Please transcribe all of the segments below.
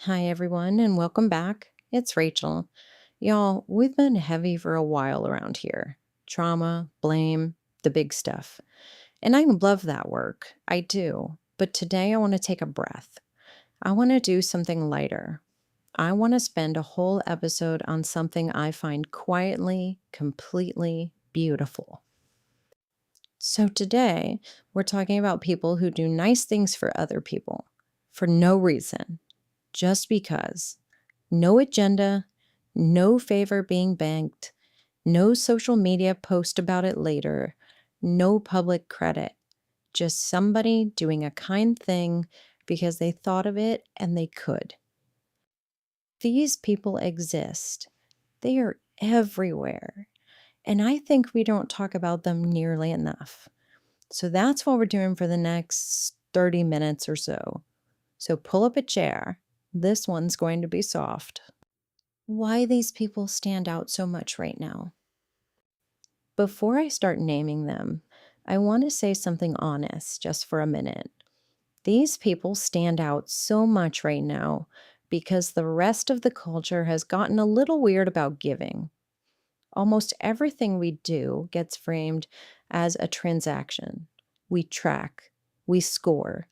Hi, everyone, and welcome back. It's Racheal. Y'all, we've been heavy for a while around here. Trauma, blame, the big stuff. And I love that work. I do. But today I want to take a breath. I want to do something lighter. I want to spend a whole episode on something I find quietly, completely beautiful. So today, we're talking about people who do nice things for other people for no reason, just because. No agenda, no favor being banked, no social media post about it later, no public credit. Just somebody doing a kind thing because they thought of it and they could. These people exist. They are everywhere. And I think we don't talk about them nearly enough. So that's what we're doing for the next 30 minutes or so. So pull up a chair. This one's going to be soft. Why these people stand out so much right now. Before I start naming them, I want to say something honest just for a minute. These people stand out so much right now because the rest of the culture has gotten a little weird about giving. Almost everything we do gets framed as a transaction. We track, we score.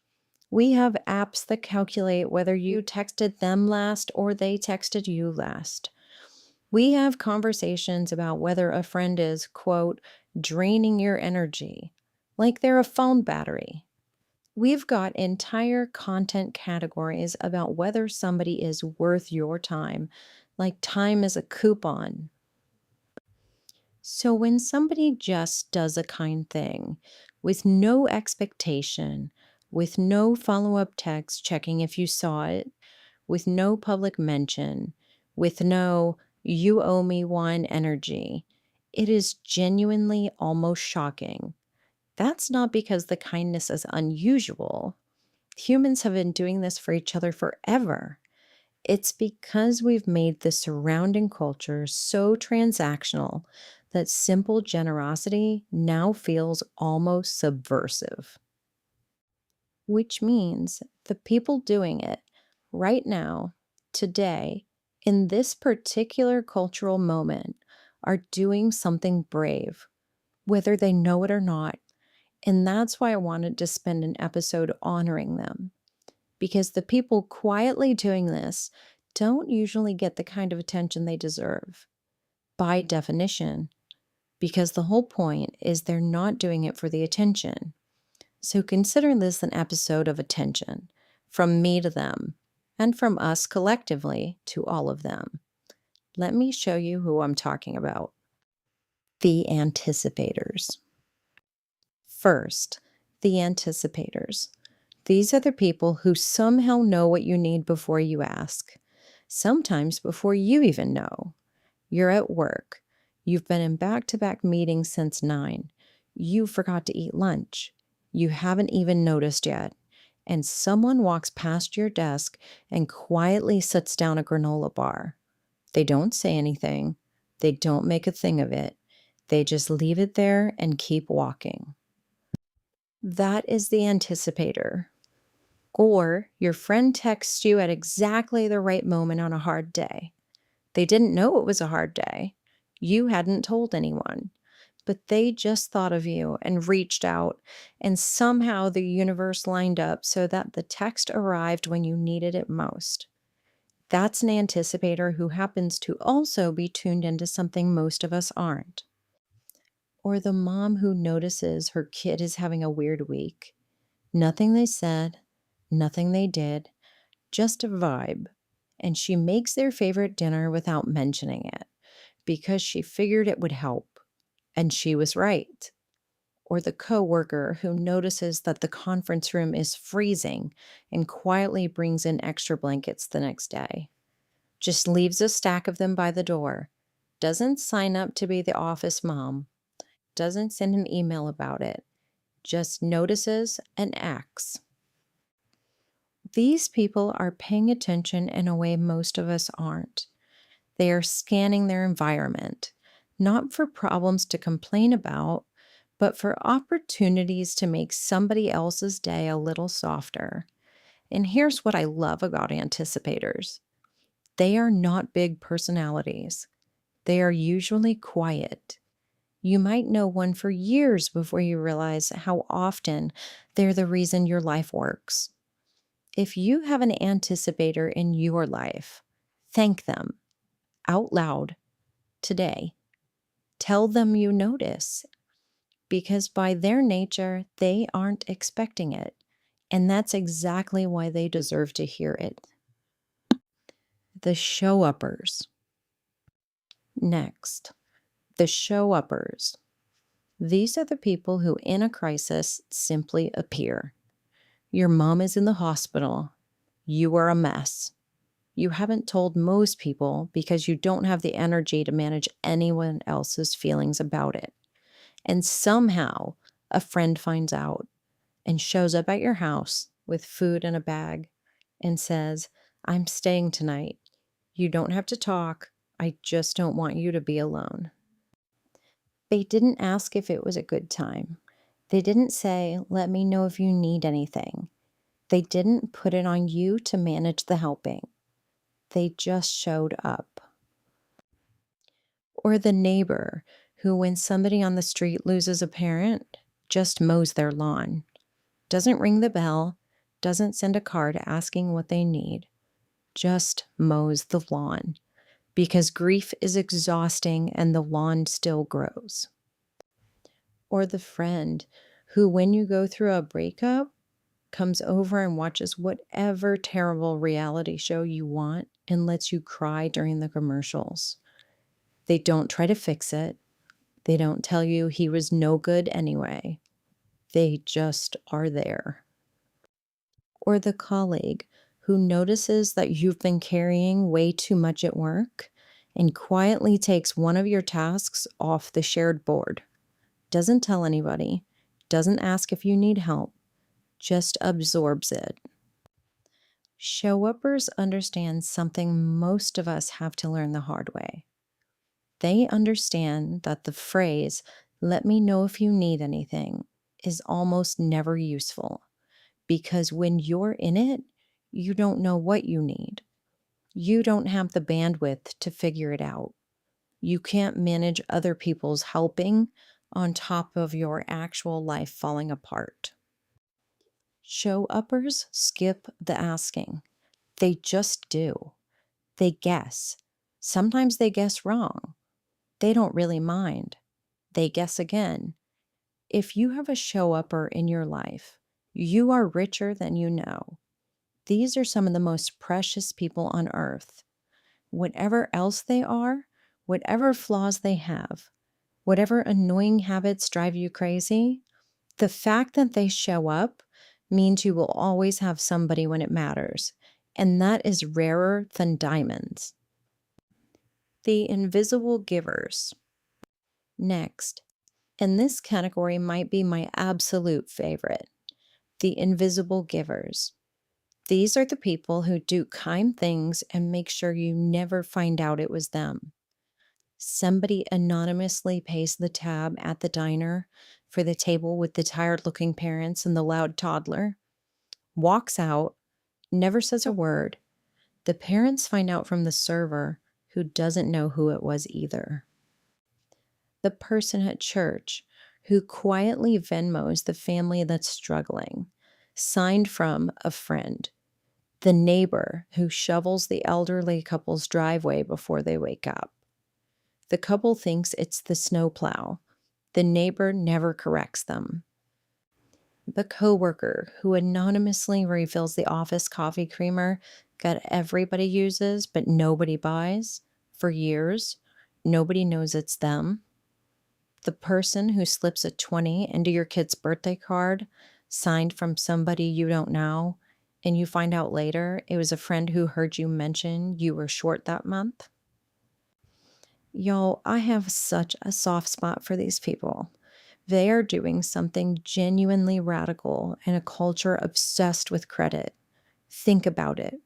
We have apps that calculate whether you texted them last or they texted you last. We have conversations about whether a friend is, quote, draining your energy, like they're a phone battery. We've got entire content categories about whether somebody is worth your time, like time is a coupon. So when somebody just does a kind thing with no expectation, with no follow up text checking if you saw it, with no public mention, with no you owe me one energy, it is genuinely almost shocking. That's not because the kindness is unusual. Humans have been doing this for each other forever. It's because we've made the surrounding culture so transactional that simple generosity now feels almost subversive. Which means the people doing it right now, today, in this particular cultural moment, are doing something brave, whether they know it or not. And that's why I wanted to spend an episode honoring them, because the people quietly doing this don't usually get the kind of attention they deserve, by definition, because the whole point is they're not doing it for the attention. So consider this an episode of attention, from me to them, and from us collectively to all of them. Let me show you who I'm talking about. The anticipators. First, the anticipators. These are the people who somehow know what you need before you ask, sometimes before you even know. You're at work. You've been in back-to-back meetings since 9. You forgot to eat lunch. You haven't even noticed yet. And someone walks past your desk and quietly sets down a granola bar. They don't say anything. They don't make a thing of it. They just leave it there and keep walking. That is the anticipator. Or your friend texts you at exactly the right moment on a hard day. They didn't know it was a hard day. You hadn't told anyone, but they just thought of you and reached out, and somehow the universe lined up so that the text arrived when you needed it most. That's an anticipator who happens to also be tuned into something most of us aren't. Or the mom who notices her kid is having a weird week. Nothing they said, nothing they did, just a vibe. And she makes their favorite dinner without mentioning it because she figured it would help. And she was right. Or the coworker who notices that the conference room is freezing and quietly brings in extra blankets the next day. Just leaves a stack of them by the door. Doesn't sign up to be the office mom. Doesn't send an email about it. Just notices and acts. These people are paying attention in a way most of us aren't. They are scanning their environment, not for problems to complain about, but for opportunities to make somebody else's day a little softer. And here's what I love about anticipators: they are not big personalities, they are usually quiet. You might know one for years before you realize how often they're the reason your life works. If you have an anticipator in your life, thank them out loud today. Tell them you notice, because by their nature, they aren't expecting it. And that's exactly why they deserve to hear it. The show uppers. Next, the show uppers. These are the people who, in a crisis, simply appear. Your mom is in the hospital. You are a mess. You haven't told most people because you don't have the energy to manage anyone else's feelings about it. And somehow, a friend finds out and shows up at your house with food in a bag and says, "I'm staying tonight. You don't have to talk. I just don't want you to be alone." They didn't ask if it was a good time. They didn't say, "Let me know if you need anything." They didn't put it on you to manage the helping. They just showed up. Or the neighbor who, when somebody on the street loses a parent, just mows their lawn, doesn't ring the bell, doesn't send a card asking what they need, just mows the lawn because grief is exhausting and the lawn still grows. Or the friend who, when you go through a breakup, comes over and watches whatever terrible reality show you want and lets you cry during the commercials. They don't try to fix it. They don't tell you he was no good anyway. They just are there. Or the colleague who notices that you've been carrying way too much at work and quietly takes one of your tasks off the shared board. Doesn't tell anybody, doesn't ask if you need help, just absorbs it. Show uppers understand something most of us have to learn the hard way. They understand that the phrase, "let me know if you need anything," is almost never useful, because when you're in it, you don't know what you need. You don't have the bandwidth to figure it out. You can't manage other people's helping on top of your actual life falling apart. Show uppers skip the asking. They just do. They guess. Sometimes they guess wrong. They don't really mind. They guess again. If you have a show upper in your life, you are richer than you know. These are some of the most precious people on earth. Whatever else they are, whatever flaws they have, whatever annoying habits drive you crazy, the fact that they show up means you will always have somebody when it matters, and that is rarer than diamonds. The invisible givers. Next, and this category might be my absolute favorite: the invisible givers. These are the people who do kind things and make sure you never find out it was them. Somebody anonymously pays the tab at the diner for the table with the tired-looking parents and the loud toddler, walks out, never says a word. The parents find out from the server, who doesn't know who it was either. The person at church who quietly Venmos the family that's struggling, signed from a friend. The neighbor who shovels the elderly couple's driveway before they wake up. The couple thinks it's the snowplow. The neighbor never corrects them. The coworker who anonymously refills the office coffee creamer that everybody uses but nobody buys for years. Nobody knows it's them. The person who slips a 20 into your kid's birthday card, signed from somebody you don't know, and you find out later it was a friend who heard you mention you were short that month. Y'all, I have such a soft spot for these people. They are doing something genuinely radical in a culture obsessed with credit. Think about it.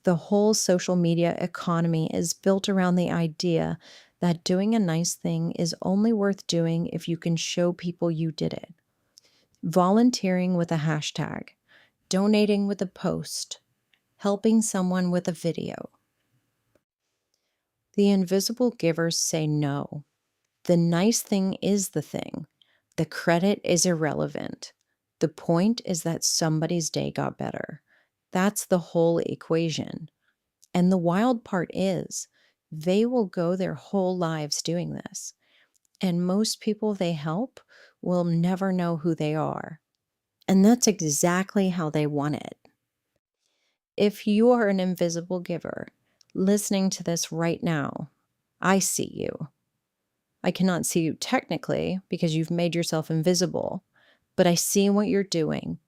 The whole social media economy is built around the idea that doing a nice thing is only worth doing if you can show people you did it. Volunteering with a hashtag, donating with a post, helping someone with a video. The invisible givers say no. The nice thing is the thing. The credit is irrelevant. The point is that somebody's day got better. That's the whole equation. And the wild part is, they will go their whole lives doing this. And most people they help will never know who they are. And that's exactly how they want it. If you are an invisible giver listening to this right now, I see you. I cannot see you technically because you've made yourself invisible, but I see what you're doing.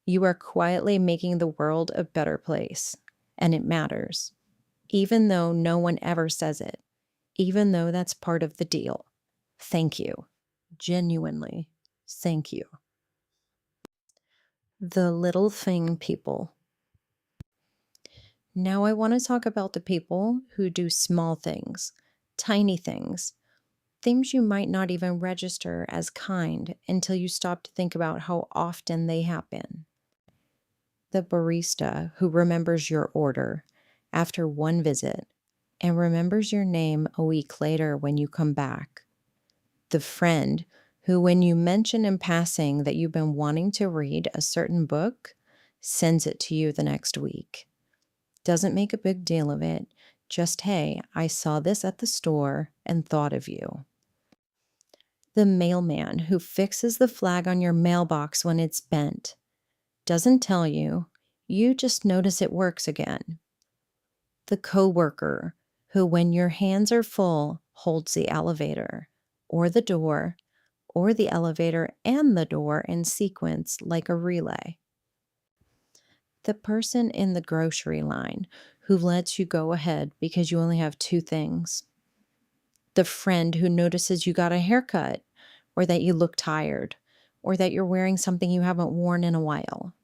You are quietly making the world a better place, and it matters, even though no one ever says it, even though that's part of the deal. Thank you. Genuinely, thank you. The little thing people. Now I want to talk about the people who do small things, tiny things, things you might not even register as kind until you stop to think about how often they happen. The barista who remembers your order after one visit and remembers your name a week later when you come back. The friend who, when you mention in passing that you've been wanting to read a certain book, sends it to you the next week. Doesn't make a big deal of it, just, hey, I saw this at the store and thought of you. The mailman who fixes the flag on your mailbox when it's bent. Doesn't tell you, you just notice it works again. The coworker who, when your hands are full, holds the elevator, or the door, or the elevator and the door in sequence like a relay. The person in the grocery line who lets you go ahead because you only have two things. The friend who notices you got a haircut, or that you look tired, or that you're wearing something you haven't worn in a while.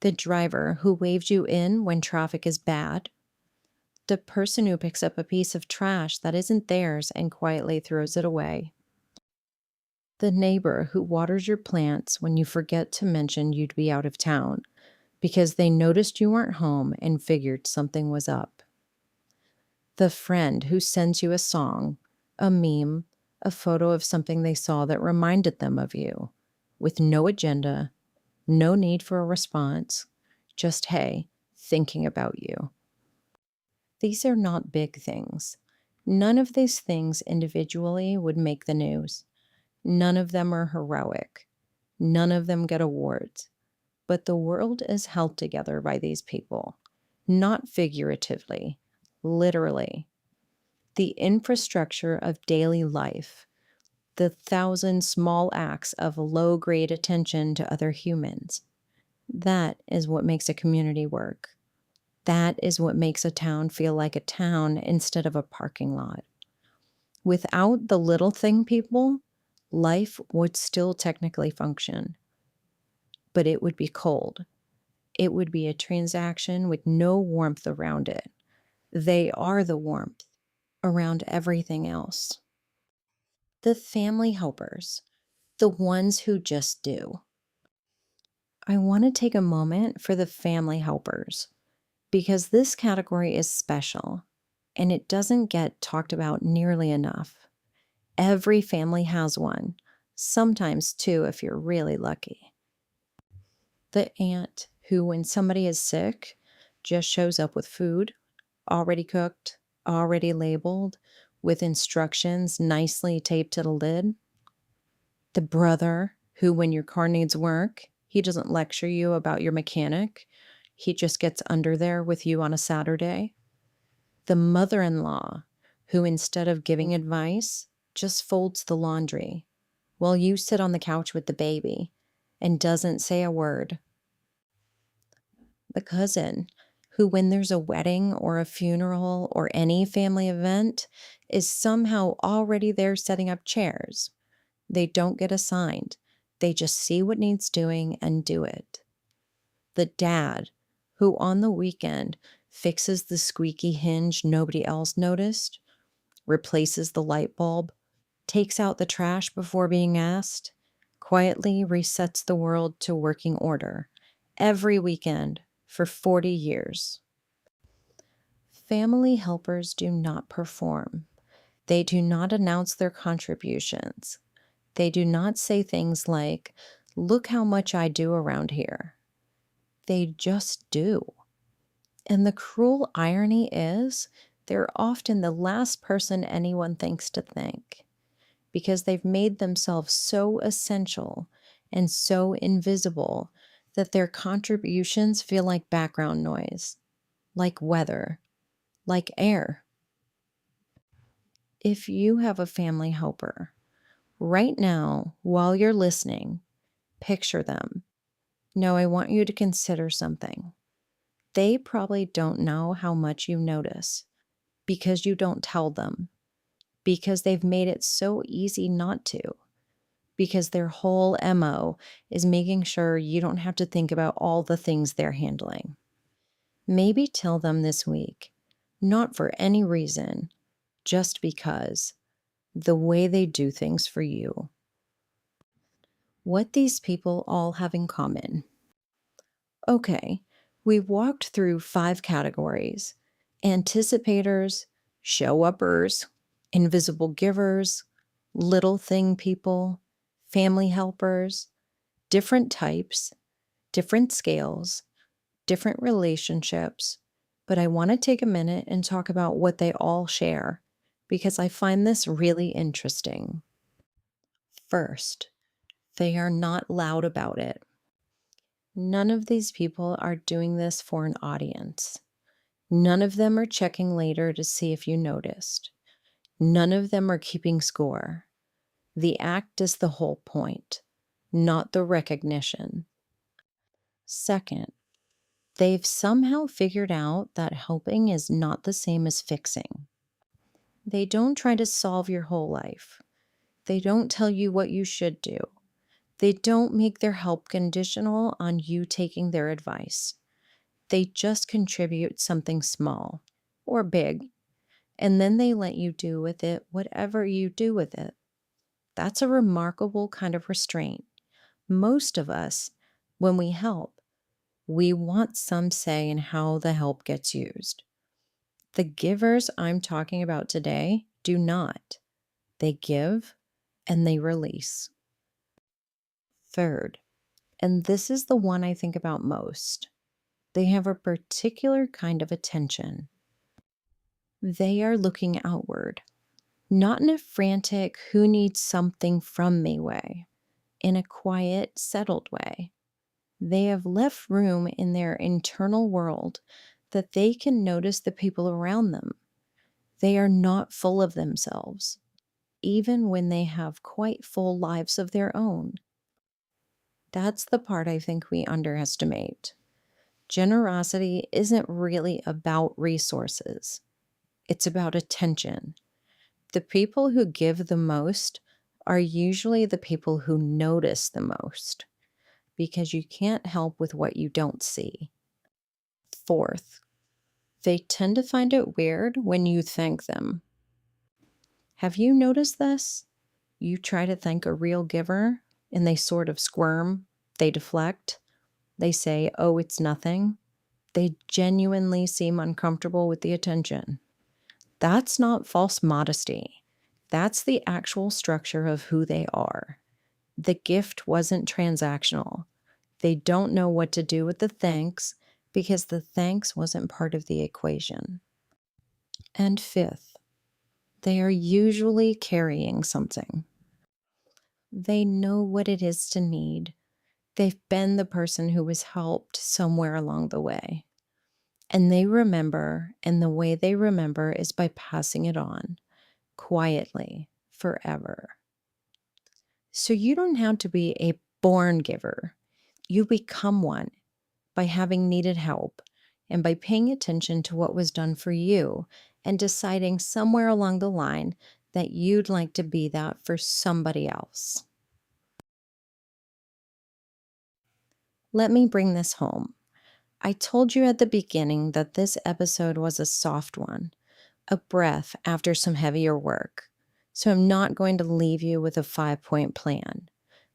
The driver who waves you in when traffic is bad. The person who picks up a piece of trash that isn't theirs and quietly throws it away. The neighbor who waters your plants when you forget to mention you'd be out of town because they noticed you weren't home and figured something was up. The friend who sends you a song, a meme, a photo of something they saw that reminded them of you, with no agenda, no need for a response, just, hey, thinking about you. These are not big things. None of these things individually would make the news. None of them are heroic. None of them get awards. But the world is held together by these people, not figuratively, literally. The infrastructure of daily life, the 1,000 small acts of low-grade attention to other humans. That is what makes a community work. That is what makes a town feel like a town instead of a parking lot. Without the little thing people, life would still technically function. But it would be cold. It would be a transaction with no warmth around it. They are the warmth around everything else. The family helpers, the ones who just do. I want to take a moment for the family helpers because this category is special and it doesn't get talked about nearly enough. Every family has one, sometimes two if you're really lucky. The aunt who, when somebody is sick, just shows up with food, already cooked, already labeled, with instructions nicely taped to the lid. The brother who, when your car needs work, he doesn't lecture you about your mechanic. He just gets under there with you on a Saturday. The mother-in-law who, instead of giving advice, just folds the laundry while you sit on the couch with the baby and doesn't say a word. The cousin who, when there's a wedding or a funeral or any family event, is somehow already there setting up chairs. They don't get assigned. They just see what needs doing and do it. The dad who, on the weekend, fixes the squeaky hinge nobody else noticed, replaces the light bulb, takes out the trash before being asked, quietly resets the world to working order every weekend for 40 years. Family helpers do not perform. They do not announce their contributions. They do not say things like, "Look how much I do around here." They just do. And the cruel irony is, they're often the last person anyone thinks to thank because they've made themselves so essential and so invisible that their contributions feel like background noise, like weather, like air. If you have a family helper, right now, while you're listening, picture them. No, I want you to consider something. They probably don't know how much you notice because you don't tell them, because they've made it so easy not to, because their whole MO is making sure you don't have to think about all the things they're handling. Maybe tell them this week, not for any reason, just because, the way they do things for you. What these people all have in common. Okay, we walked through 5 categories: anticipators, show uppers, invisible givers, little thing people, family helpers, different types, different scales, different relationships. But I want to take a minute and talk about what they all share because I find this really interesting. First, they are not loud about it. None of these people are doing this for an audience. None of them are checking later to see if you noticed. None of them are keeping score. The act is the whole point, not the recognition. Second, they've somehow figured out that helping is not the same as fixing. They don't try to solve your whole life. They don't tell you what you should do. They don't make their help conditional on you taking their advice. They just contribute something small or big, and then they let you do with it whatever you do with it. That's a remarkable kind of restraint. Most of us, when we help, we want some say in how the help gets used. The givers I'm talking about today do not. They give and they release. Third, and this is the one I think about most, they have a particular kind of attention. They are looking outward, not in a frantic, who needs something from me way, in a quiet, settled way. They have left room in their internal world that they can notice the people around them. They are not full of themselves, even when they have quite full lives of their own. That's the part I think we underestimate. Generosity isn't really about resources. It's about attention. The people who give the most are usually the people who notice the most, because you can't help with what you don't see. Fourth, they tend to find it weird when you thank them. Have you noticed this? You try to thank a real giver, and they sort of squirm, they deflect, they say, "Oh, it's nothing." They genuinely seem uncomfortable with the attention. That's not false modesty. That's the actual structure of who they are. The gift wasn't transactional. They don't know what to do with the thanks because the thanks wasn't part of the equation. And fifth, they are usually carrying something. They know what it is to need. They've been the person who was helped somewhere along the way. And they remember, and the way they remember is by passing it on, quietly, forever. So you don't have to be a born giver. You become one by having needed help and by paying attention to what was done for you and deciding somewhere along the line that you'd like to be that for somebody else. Let me bring this home. I told you at the beginning that this episode was a soft one, a breath after some heavier work. So I'm not going to leave you with a 5-point plan.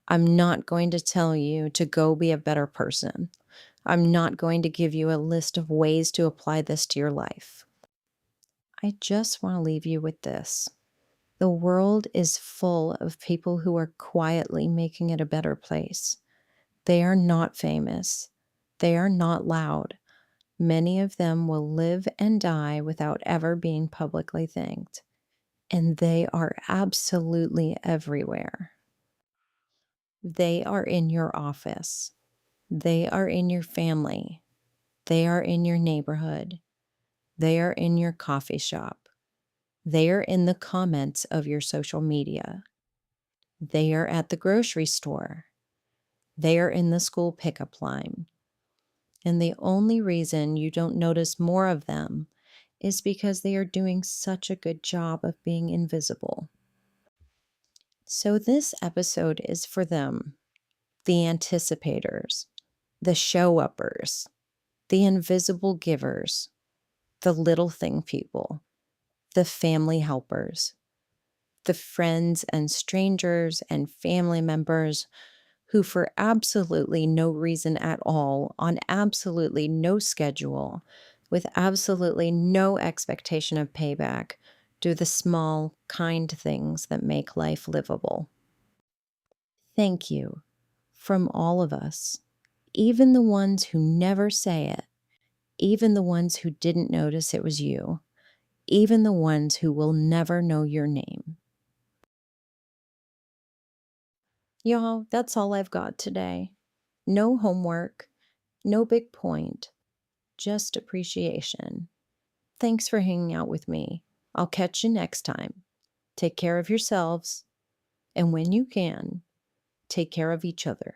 I'm not going to tell you to go be a better person. I'm not going to give you a list of ways to apply this to your life. I just want to leave you with this. The world is full of people who are quietly making it a better place. They are not famous. They are not loud. Many of them will live and die without ever being publicly thanked. And they are absolutely everywhere. They are in your office. They are in your family. They are in your neighborhood. They are in your coffee shop. They are in the comments of your social media. They are at the grocery store. They are in the school pickup line. And the only reason you don't notice more of them is because they are doing such a good job of being invisible. So this episode is for them, the anticipators, the show-uppers, the invisible givers, the little thing people, the family helpers, the friends and strangers and family members who, for absolutely no reason at all, on absolutely no schedule, with absolutely no expectation of payback, do the small, kind things that make life livable. Thank you from all of us, even the ones who never say it, even the ones who didn't notice it was you, even the ones who will never know your name. Y'all, that's all I've got today. No homework, no big point, just appreciation. Thanks for hanging out with me. I'll catch you next time. Take care of yourselves, and when you can, take care of each other.